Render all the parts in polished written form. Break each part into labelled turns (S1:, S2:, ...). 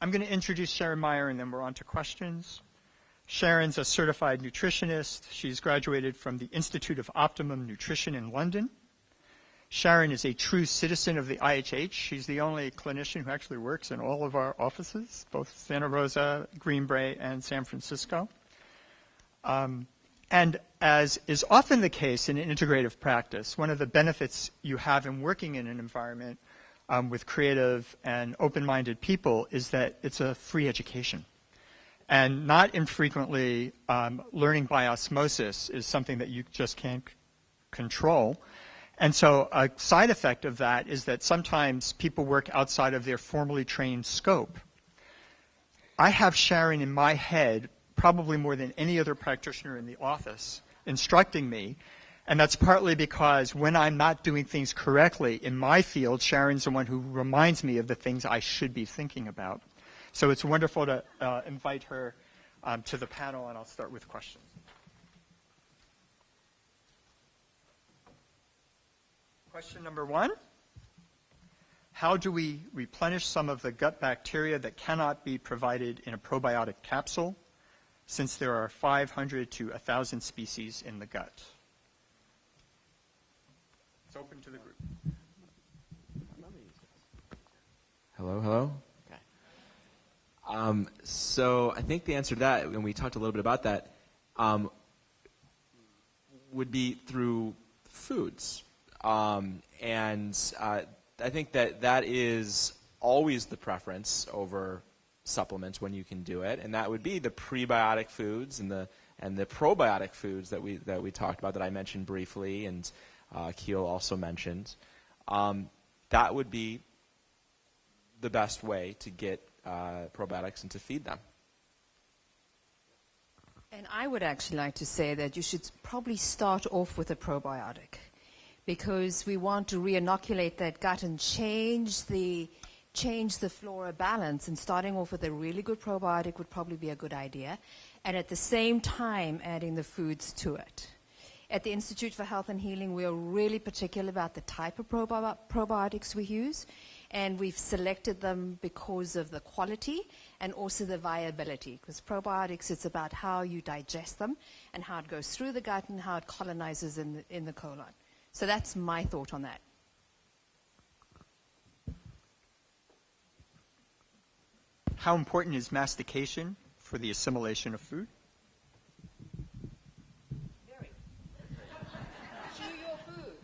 S1: I'm going to introduce Sharon Meyer, and then we're on to questions. Sharon's a certified nutritionist. She's graduated from the Institute of Optimum Nutrition in London. Sharon is a true citizen of the IHH. She's the only clinician who actually works in all of our offices, both Santa Rosa, Green Bay, and San Francisco. And as is often the case in integrative practice, one of the benefits you have in working in an environment with creative and open-minded people is that it's a free education. And not infrequently, learning by osmosis is something that you just can't control. And so a side effect of that is that sometimes people work outside of their formally trained scope. I have Sharon in my head probably more than any other practitioner in the office instructing me, and that's partly because when I'm not doing things correctly in my field, Sharon's the one who reminds me of the things I should be thinking about. So it's wonderful to invite her to the panel, and I'll start with questions. Question number 1. How do we replenish some of the gut bacteria that cannot be provided in a probiotic capsule, since there are 500 to 1,000 species in the gut? It's open to the group.
S2: Hello? Okay. So I think the answer to that, and we talked a little bit about that, would be through foods. I think that is always the preference over supplements when you can do it, and that would be the prebiotic foods and the probiotic foods that we talked about, that I mentioned briefly, and Akil also mentioned. That would be the best way to get probiotics and to feed them.
S3: And I would actually like to say that you should probably start off with a probiotic, because we want to re-inoculate that gut and change the flora balance, and starting off with a really good probiotic would probably be a good idea, and at the same time adding the foods to it. At the Institute for Health and Healing, we are really particular about the type of probiotics we use, and we've selected them because of the quality and also the viability, because probiotics, it's about how you digest them and how it goes through the gut and how it colonizes in the colon. So that's my thought on that.
S1: How important is mastication for the assimilation of food?
S3: Very. Chew your food.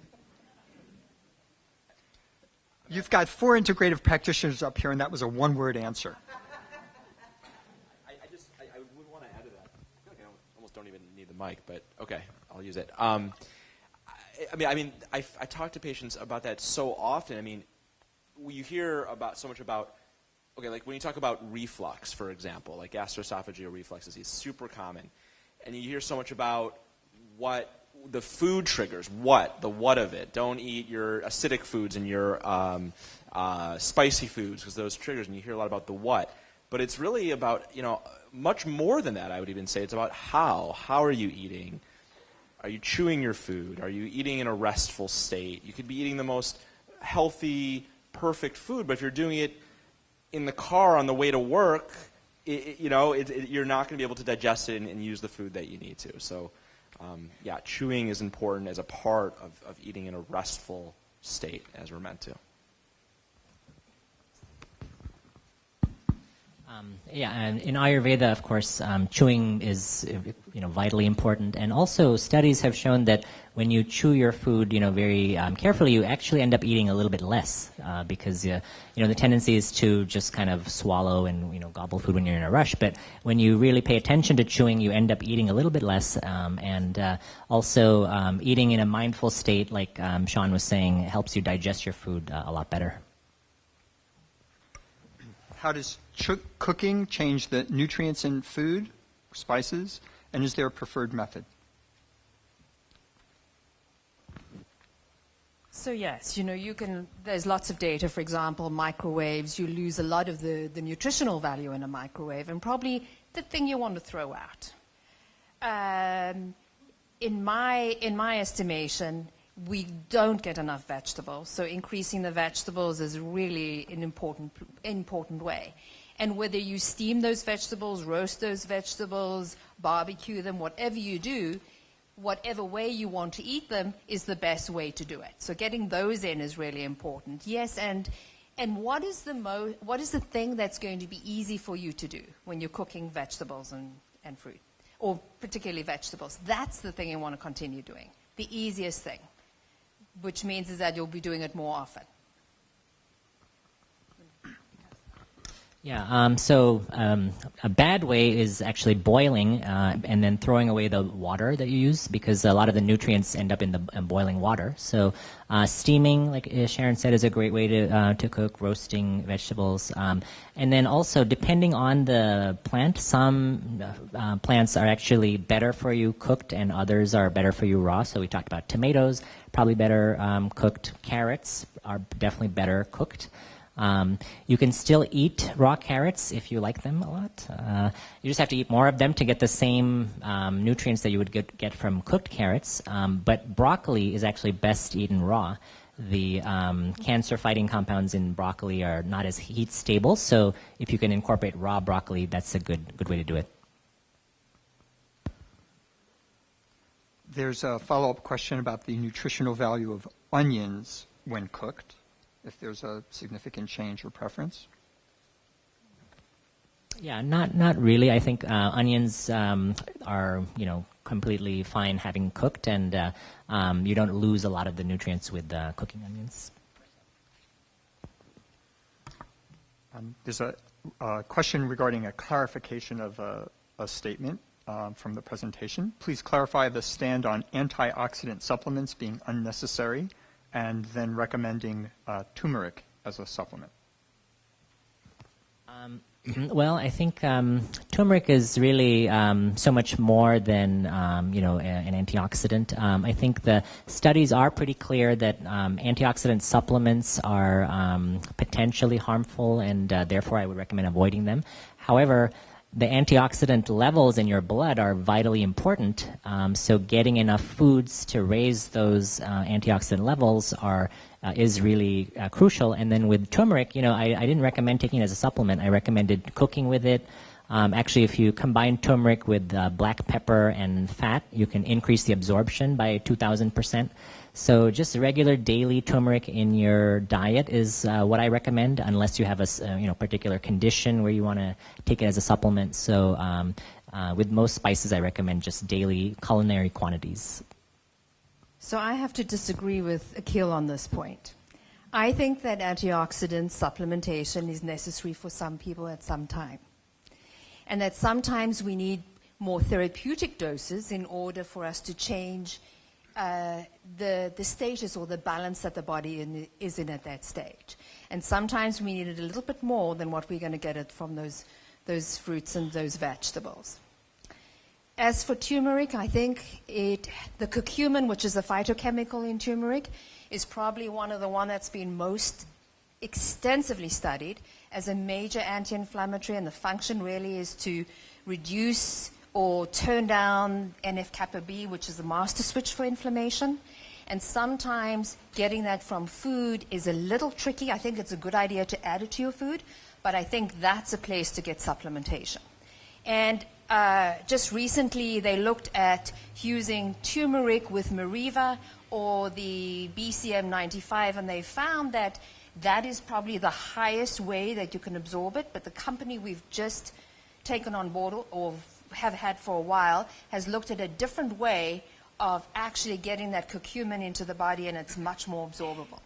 S1: You've got 4 integrative practitioners up here, and that was a one-word answer.
S2: I would want to add to that. I feel like I almost don't even need the mic, but okay, I'll use it. I talk to patients about that so often. I mean, you hear so much about, okay, like when you talk about reflux, for example, like gastroesophageal reflux disease, super common. And you hear so much about what the food triggers, the what of it. Don't eat your acidic foods and your spicy foods, because those triggers, and you hear a lot about the what. But it's really about, much more than that, I would even say. It's about how. How are you eating? Are you chewing your food? Are you eating in a restful state? You could be eating the most healthy, perfect food, but if you're doing it in the car on the way to work, you're not going to be able to digest it and use the food that you need to. So, chewing is important as a part of eating in a restful state, as we're meant to.
S4: And in Ayurveda, of course, chewing is vitally important, and also studies have shown that when you chew your food very carefully, you actually end up eating a little bit less, because the tendency is to just kind of swallow and gobble food when you're in a rush, but when you really pay attention to chewing, you end up eating a little bit less, and also eating in a mindful state, like Sean was saying, helps you digest your food a lot better.
S1: How does cooking change the nutrients in food, spices, and is there a preferred method?
S3: So yes, there's lots of data, for example, microwaves, you lose a lot of the nutritional value in a microwave, and probably the thing you want to throw out. In my estimation, we don't get enough vegetables, so increasing the vegetables is really an important way. And whether you steam those vegetables, roast those vegetables, barbecue them, whatever you do, whatever way you want to eat them is the best way to do it. So getting those in is really important. Yes, and what is the thing that's going to be easy for you to do when you're cooking vegetables and fruit, or particularly vegetables? That's the thing you want to continue doing. The easiest thing, which means is that you'll be doing it more often.
S4: Yeah, so a bad way is actually boiling and then throwing away the water that you use, because a lot of the nutrients end up in the boiling water. So steaming, like Sharon said, is a great way to cook, roasting vegetables. And then also, depending on the plant, some plants are actually better for you cooked and others are better for you raw. So we talked about tomatoes, probably better cooked. Carrots are definitely better cooked. You can still eat raw carrots if you like them a lot. You just have to eat more of them to get the same nutrients that you would get from cooked carrots. But broccoli is actually best eaten raw. The cancer-fighting compounds in broccoli are not as heat stable, so if you can incorporate raw broccoli, that's a good way to do it.
S1: There's a follow-up question about the nutritional value of onions when cooked, if there's a significant change or preference.
S4: Yeah, not really. I think onions are, completely fine having cooked, and you don't lose a lot of the nutrients with cooking onions.
S1: There's a question regarding a clarification of a statement from the presentation. Please clarify the stand on antioxidant supplements being unnecessary and then recommending turmeric as a supplement.
S4: Well, I think turmeric is really so much more than an antioxidant. I think the studies are pretty clear that antioxidant supplements are potentially harmful, and therefore I would recommend avoiding them. However, the antioxidant levels in your blood are vitally important, so getting enough foods to raise those antioxidant levels is really crucial. And then with turmeric, I didn't recommend taking it as a supplement. I recommended cooking with it. Actually, if you combine turmeric with black pepper and fat, you can increase the absorption by 2,000%. So just regular daily turmeric in your diet is what I recommend, unless you have a particular condition where you want to take it as a supplement. So with most spices, I recommend just daily culinary quantities.
S3: So I have to disagree with Akil on this point. I think that antioxidant supplementation is necessary for some people at some time, and that sometimes we need more therapeutic doses in order for us to change the status or the balance that the body is in at that stage. And sometimes we need it a little bit more than what we're going to get it from those fruits and those vegetables. As for turmeric, I think the curcumin, which is a phytochemical in turmeric, is probably the one that's been most extensively studied as a major anti-inflammatory, and the function really is to reduce or turn down NF-kappa B, which is the master switch for inflammation. And sometimes getting that from food is a little tricky. I think it's a good idea to add it to your food, but I think that's a place to get supplementation. And just recently, they looked at using turmeric with Meriva or the BCM95, and they found that that is probably the highest way that you can absorb it. But the company we've just taken on board or have had for a while has looked at a different way of actually getting that curcumin into the body, and it's much more absorbable.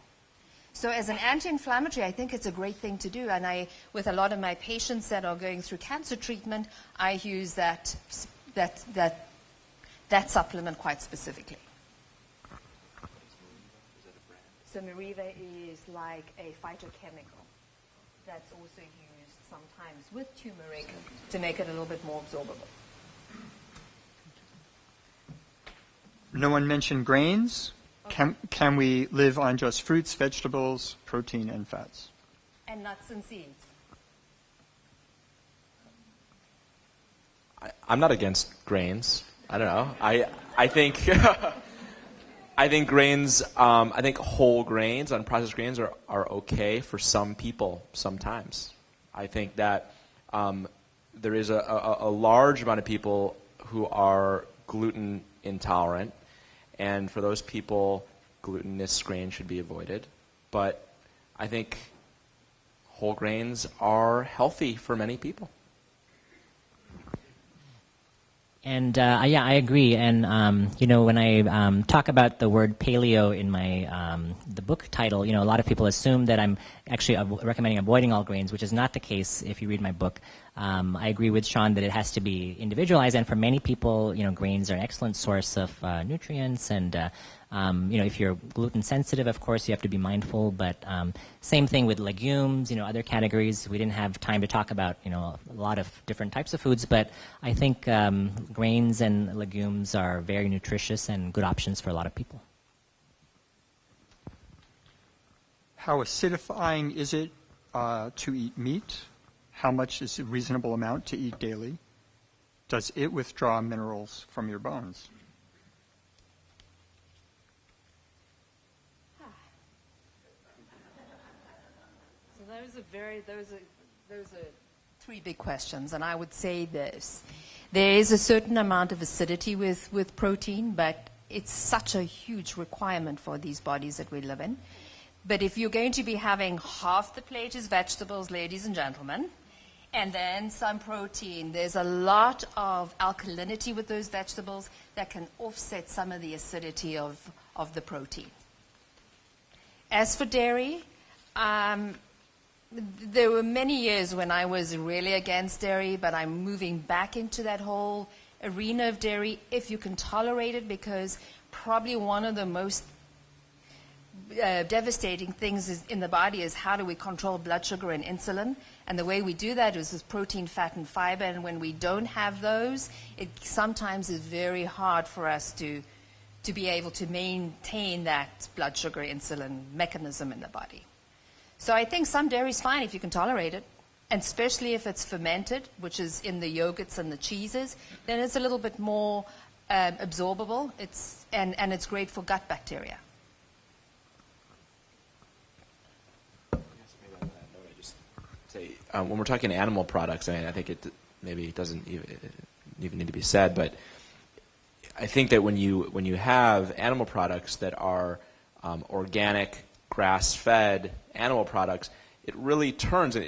S3: So as an anti-inflammatory, I think it's a great thing to do. And with a lot of my patients that are going through cancer treatment, I use that supplement quite specifically. So Meriva is like a phytochemical that's also used sometimes with turmeric to make it a little bit more absorbable.
S1: No one mentioned grains. Okay. Can we live on just fruits, vegetables, protein, and fats?
S3: And nuts and seeds.
S2: I'm not against grains. I don't know. I think I think grains. I think whole grains, unprocessed grains, are okay for some people sometimes. I think that there is a large amount of people who are gluten intolerant, and for those people, glutinous grains should be avoided. But I think whole grains are healthy for many people.
S4: And yeah, I agree. And when I talk about the word paleo in my the book title, a lot of people assume that I'm actually recommending avoiding all grains, which is not the case if you read my book. I agree with Sean that it has to be individualized, and for many people, grains are an excellent source of nutrients. And if you're gluten sensitive, of course, you have to be mindful. But same thing with legumes, other categories. We didn't have time to talk about, a lot of different types of foods. But I think grains and legumes are very nutritious and good options for a lot of people.
S1: How acidifying is it to eat meat? How much is a reasonable amount to eat daily? Does it withdraw minerals from your bones?
S3: Those are three big questions, and I would say this. There is a certain amount of acidity with protein, but it's such a huge requirement for these bodies that we live in. But if you're going to be having half the plate is vegetables, ladies and gentlemen, and then some protein, there's a lot of alkalinity with those vegetables that can offset some of the acidity of the protein. As for dairy, there were many years when I was really against dairy, but I'm moving back into that whole arena of dairy if you can tolerate it, because probably one of the most devastating things in the body is how do we control blood sugar and insulin. And the way we do that is with protein, fat, and fiber. And when we don't have those, it sometimes is very hard for us to be able to maintain that blood sugar insulin mechanism in the body. So I think some dairy is fine if you can tolerate it, and especially if it's fermented, which is in the yogurts and the cheeses, then it's a little bit more absorbable. And it's great for gut bacteria.
S2: When we're talking animal products, I think it maybe doesn't even need to be said, but I think that when you have animal products that are organic, grass-fed animal products, it really turns when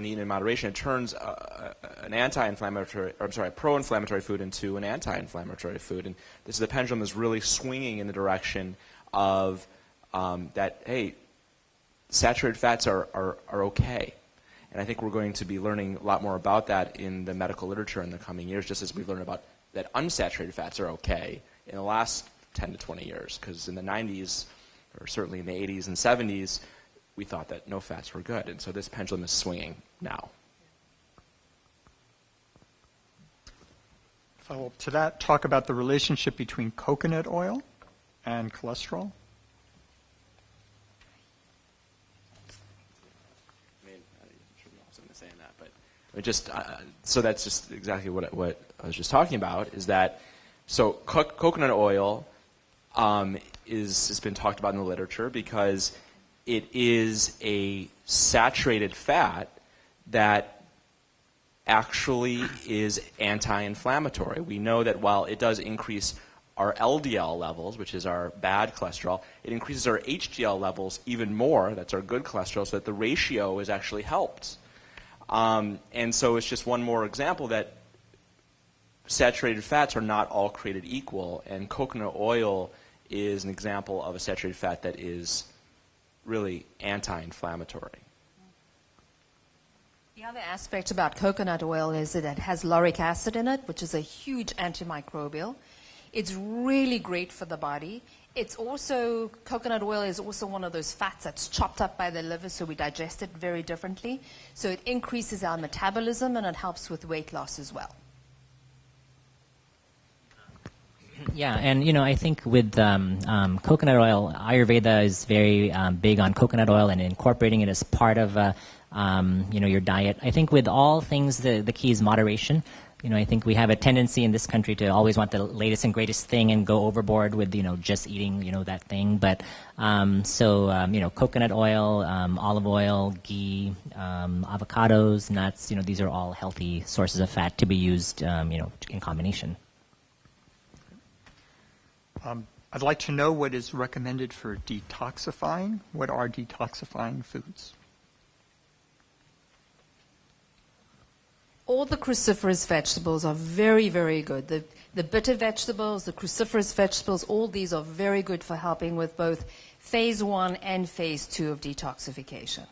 S2: eaten in moderation, it turns an a pro-inflammatory food into an anti-inflammatory food, and the pendulum is really swinging in the direction of that. Hey, saturated fats are okay. And I think we're going to be learning a lot more about that in the medical literature in the coming years, just as we've learned about that unsaturated fats are okay in the last 10 to 20 years. Because in the 90s, or certainly in the 80s and 70s, we thought that no fats were good. And so this pendulum is swinging now.
S1: Follow up to that, talk about the relationship between coconut oil and cholesterol.
S2: So that's just exactly what I was just talking about, is that so coconut oil has been talked about in the literature because it is a saturated fat that actually is anti-inflammatory. We know that while it does increase our LDL levels, which is our bad cholesterol, it increases our HDL levels even more, that's our good cholesterol, so that the ratio is actually helped. And so it's just one more example that saturated fats are not all created equal, and coconut oil is an example of a saturated fat that is really anti-inflammatory.
S3: The other aspect about coconut oil is that it has lauric acid in it, which is a huge antimicrobial. It's really great for the body. Coconut oil is also one of those fats that's chopped up by the liver, so we digest it very differently. So it increases our metabolism, and it helps with weight loss as well.
S4: Yeah, and I think with coconut oil, Ayurveda is very big on coconut oil and incorporating it as part of your diet. I think with all things, the key is moderation. I think we have a tendency in this country to always want the latest and greatest thing and go overboard with, just eating, that thing. But coconut oil, olive oil, ghee, avocados, nuts, these are all healthy sources of fat to be used, in combination.
S1: I'd like to know what is recommended for detoxifying. What are detoxifying foods?
S3: All the cruciferous vegetables are very, very good. The bitter vegetables, the cruciferous vegetables, all these are very good for helping with both phase 1 and phase 2 of detoxification.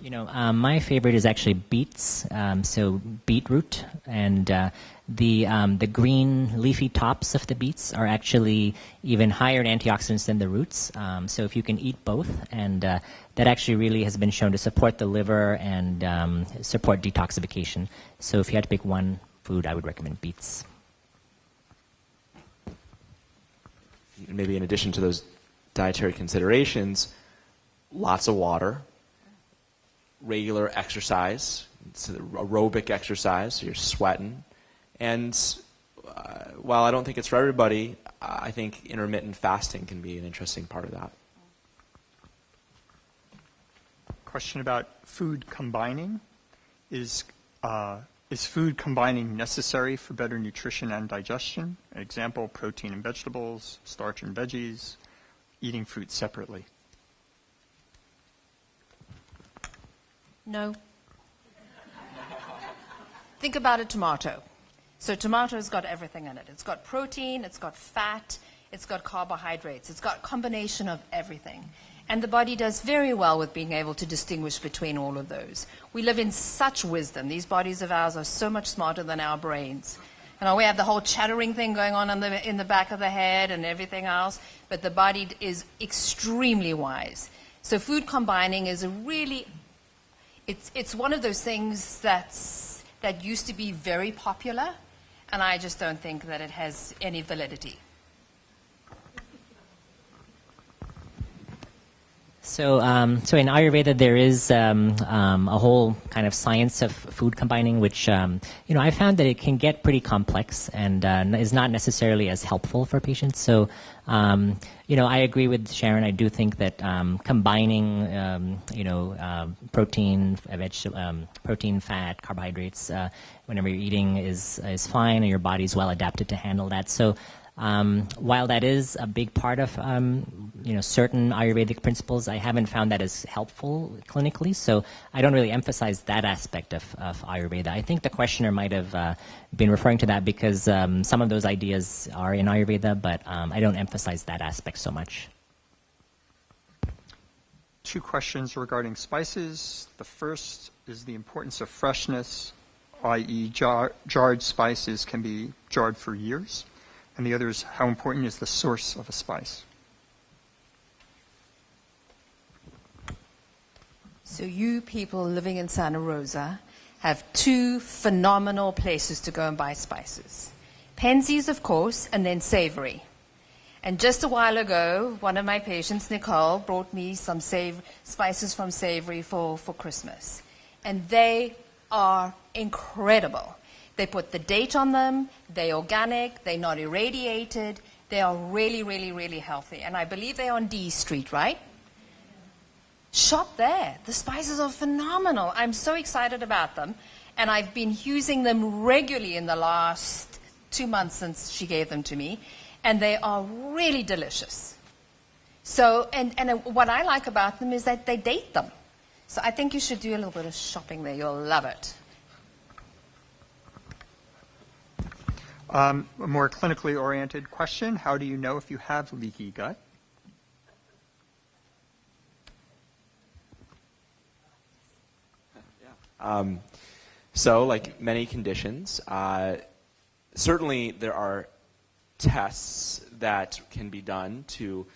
S4: My favorite is actually beets, so beetroot, and the green leafy tops of the beets are actually even higher in antioxidants than the roots. So if you can eat both, and that actually really has been shown to support the liver and support detoxification. So if you had to pick one food, I would recommend beets.
S2: Maybe in addition to those dietary considerations, lots of water, regular exercise, it's aerobic exercise, so you're sweating. And while I don't think it's for everybody, I think intermittent fasting can be an interesting part of that.
S1: Question about food combining. Is food combining necessary for better nutrition and digestion? An example, protein and vegetables, starch and veggies, eating fruit separately.
S3: No. Think about a tomato. So tomato's got everything in it. It's got protein, it's got fat, it's got carbohydrates. It's got a combination of everything. And the body does very well with being able to distinguish between all of those. We live in such wisdom. These bodies of ours are so much smarter than our brains. We have the whole chattering thing going on in the back of the head and everything else, but the body is extremely wise. So food combining is a really... It's one of those things that used to be very popular, and I just don't think that it has any validity.
S4: So in Ayurveda, there is a whole kind of science of food combining, which I found that it can get pretty complex and is not necessarily as helpful for patients. So I agree with Sharon. I do think that combining protein, protein, fat, carbohydrates whenever you're eating is fine, and your body's well adapted to handle that. So while that is a big part of certain Ayurvedic principles, I haven't found that as helpful clinically. So I don't really emphasize that aspect of Ayurveda. I think the questioner might have been referring to that because some of those ideas are in Ayurveda, but I don't emphasize that aspect so much.
S1: 2 questions regarding spices. The first is the importance of freshness, i.e. jarred spices can be jarred for years. And the other is how important is the source of a spice?
S3: So you people living in Santa Rosa have 2 phenomenal places to go and buy spices. Penzies, of course, and then Savory. And just a while ago, one of my patients, Nicole, brought me some spices from Savory for Christmas. And they are incredible. They put the date on them, they're organic, they're not irradiated, they are really, really, really healthy. And I believe they're on D Street, right? Shop there. The spices are phenomenal. I'm so excited about them. And I've been using them regularly in the last 2 months since she gave them to me. And they are really delicious. So, and what I like about them is that they date them. So I think you should do a little bit of shopping there. You'll love it.
S1: A more clinically oriented question. How do you know if you have leaky gut?
S2: So like many conditions, certainly there are tests that can be done to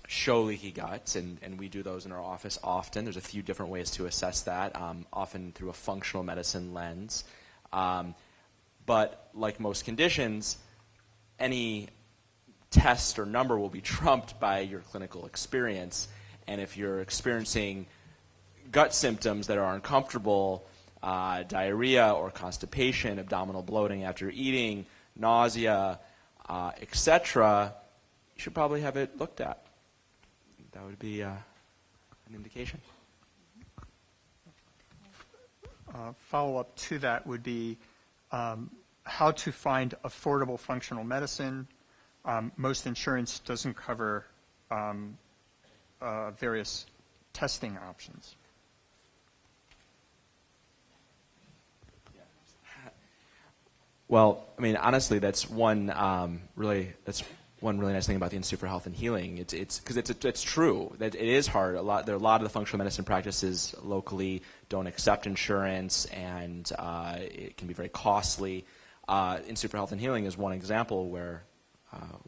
S2: show leaky gut, and we do those in our office often. There's a few different ways to assess that, often through a functional medicine lens. But like most conditions, any test or number will be trumped by your clinical experience. And if you're experiencing gut symptoms that are uncomfortable, diarrhea or constipation, abdominal bloating after eating, nausea, etc., you should probably have it looked at. That would be an indication.
S1: Follow-up to that would be how to find affordable functional medicine. Most insurance doesn't cover various testing options.
S2: Well, I mean, honestly, that's one really nice thing about the Institute for Health and Healing. It's because it's true that it is hard. There are a lot of the functional medicine practices locally don't accept insurance, and it can be very costly. Institute for Health and Healing is one example where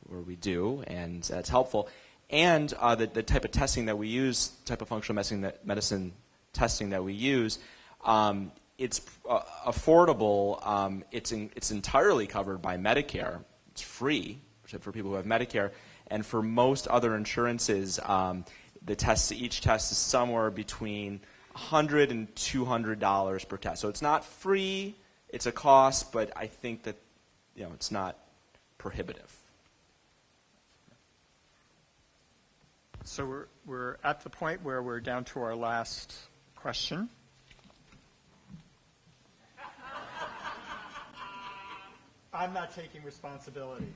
S2: we do, and that's helpful. And the type of testing that we use, type of functional medicine testing that we use, it's affordable. It's entirely covered by Medicare. It's free for people who have Medicare, and for most other insurances, each test is somewhere between $100 and $200 per test. So it's not free; it's a cost, but I think that it's not prohibitive.
S1: So we're at the point where we're down to our last question. I'm not taking responsibility.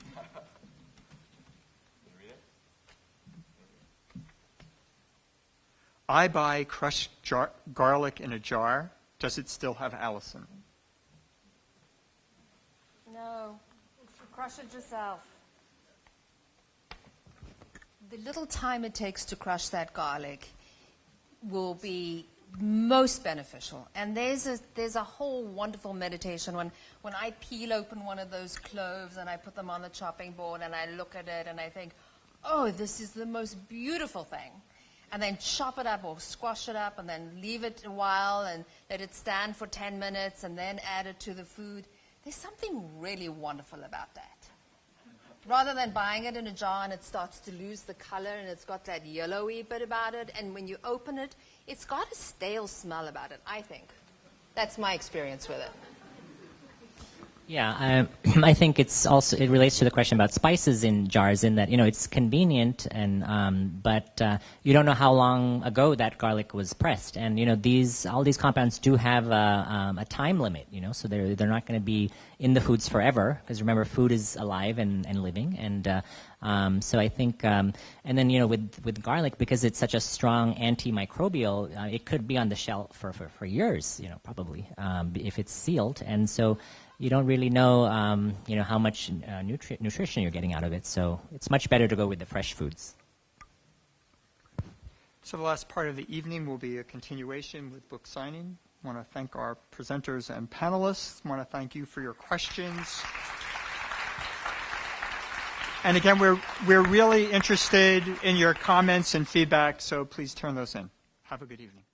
S1: I buy crushed garlic in a jar. Does it still have allicin?
S3: No. Crush it yourself. The little time it takes to crush that garlic will be most beneficial. And there's a whole wonderful meditation when I peel open one of those cloves and I put them on the chopping board and I look at it and I think, oh, this is the most beautiful thing. And then chop it up or squash it up and then leave it a while and let it stand for 10 minutes and then add it to the food. There's something really wonderful about that. Rather than buying it in a jar and it starts to lose the color and it's got that yellowy bit about it, and when you open it, it's got a stale smell about it, I think. That's my experience with it.
S4: Yeah, I think it relates to the question about spices in jars, in that it's convenient, and but you don't know how long ago that garlic was pressed, and all these compounds do have a time limit, so they're not going to be in the foods forever, because remember, food is alive and living, and so I think, and then with garlic, because it's such a strong antimicrobial, it could be on the shelf for years, probably if it's sealed, and so. You don't really know, how much nutrition you're getting out of it. So it's much better to go with the fresh foods.
S1: So the last part of the evening will be a continuation with book signing. I want to thank our presenters and panelists. I want to thank you for your questions. And again, we're really interested in your comments and feedback, so please turn those in. Have a good evening.